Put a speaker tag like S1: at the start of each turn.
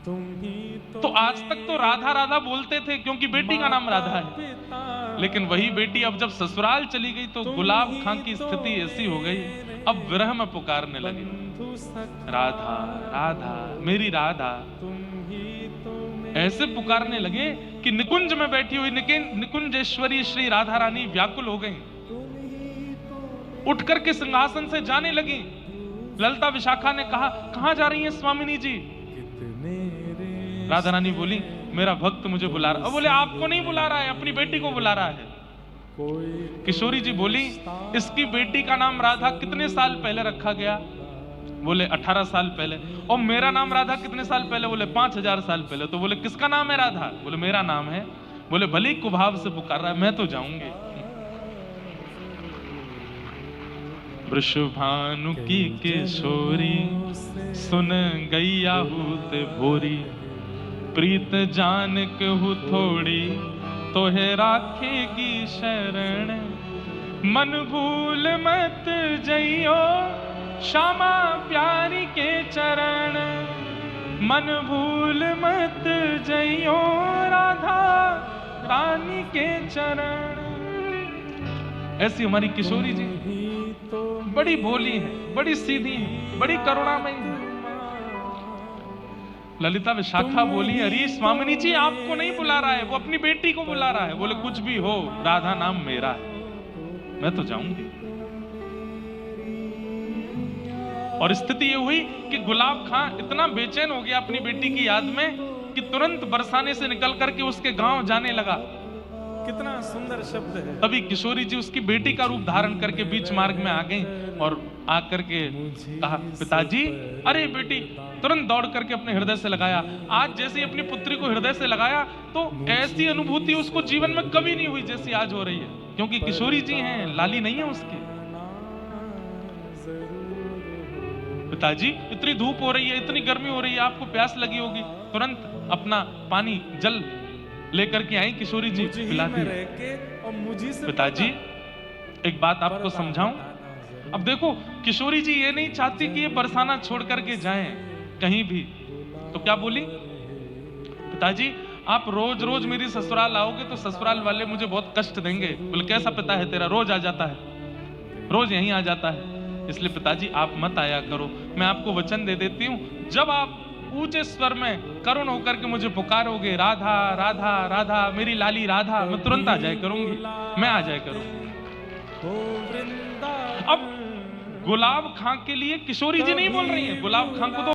S1: तो आज तक तो राधा राधा बोलते थे क्योंकि बेटी का नाम राधा है, लेकिन वही बेटी अब जब ससुराल चली गई तो गुलाब खां की स्थिति ऐसी हो गई, अब विरह में पुकारने लगे, राधा राधा मेरी राधा। ऐसे पुकारने लगे कि निकुंज में बैठी हुई निकुंजेश्वरी श्री राधा रानी व्याकुल हो गई, उठ करके सिंहासन से जाने लगी। ललिता विशाखा ने कहा, कहां जा रही हैं स्वामिनी जी? राधा रानी बोली, मेरा भक्त मुझे बुला रहा है। बोले, आपको नहीं बुला रहा है, अपनी बेटी को बुला रहा है। किशोरी जी बोली, इसकी बेटी का नाम राधा कितने साल पहले रखा गया? बोले 18 साल पहले। और मेरा नाम राधा कितने साल पहले? बोले 5000 साल पहले। तो बोले, किसका नाम है राधा? बोले, मेरा नाम है। बोले, भले कुभाव से पुकार रहा है, मैं तो जाऊंगी। वृषभानु की किशोरी सुन गई आहूत भोरी, प्रीत जान कहू थोड़ी तो है राखेगी शरण। मन भूल मत जइयो श्यामा प्यारी के चरण, मन भूल मत जइयो राधा रानी के चरण। ऐसी हमारी किशोरी जी बड़ी भोली है, बड़ी सीधी है, बड़ी करुणामयी है। ललिता विशाखा बोली, अरे स्वामिनी जी आपको नहीं बुला रहा है, वो अपनी बेटी को बुला रहा है। बोले, कुछ भी हो, राधा नाम मेरा है, मैं तो जाऊंगी। और स्थिति ये हुई कि गुलाब खां इतना बेचैन हो गया अपनी बेटी की याद में कि तुरंत बरसाने से निकल करके उसके गांव जाने लगा। कितना सुंदर शब्द है। तभी किशोरी जी उसकी बेटी का रूप धारण करके बीच मार्ग में आ गई और आकर के कहा, पिताजी। अरे बेटी तुरंत दौड़ करके अपने हृदय से लगाया। आज जैसे अपनी पुत्री को हृदय से लगाया तो ऐसी अनुभूति उसको जीवन में कभी नहीं हुई जैसी आज हो रही है, क्योंकि किशोरी जी हैं, लाली नहीं है उसकी। पिताजी इतनी धूप हो रही है, इतनी गर्मी हो रही है, आपको प्यास लगी होगी, तुरंत अपना पानी जल लेकर के आई किशोरी जी, पिलाती। पिताजी एक बात आपको समझाऊं। अब देखो किशोरी जी ये नहीं चाहती कि ये बरसाना छोड़ करके जाएं कहीं भी, तो क्या बोली, पिताजी आप रोज रोज मेरी ससुराल आओगे तो ससुराल वाले मुझे बहुत कष्ट देंगे। बोले, कैसा पिता है तेरा, रोज आ जाता है, रोज यहीं आ जाता है, इसलिए पिताजी आप मत आया करो। मैं आपको वचन दे देती हूँ, जब आप ऊंचे स्वर में करुण होकर के मुझे पुकारोगे, राधा राधा राधा मेरी लाली राधा, मैं तुरंत आ जाया करूंगी, मैं आ जाया करूंगी। अब गुलाब खां के लिए किशोरी जी नहीं बोल रही है, गुलाब खां को तो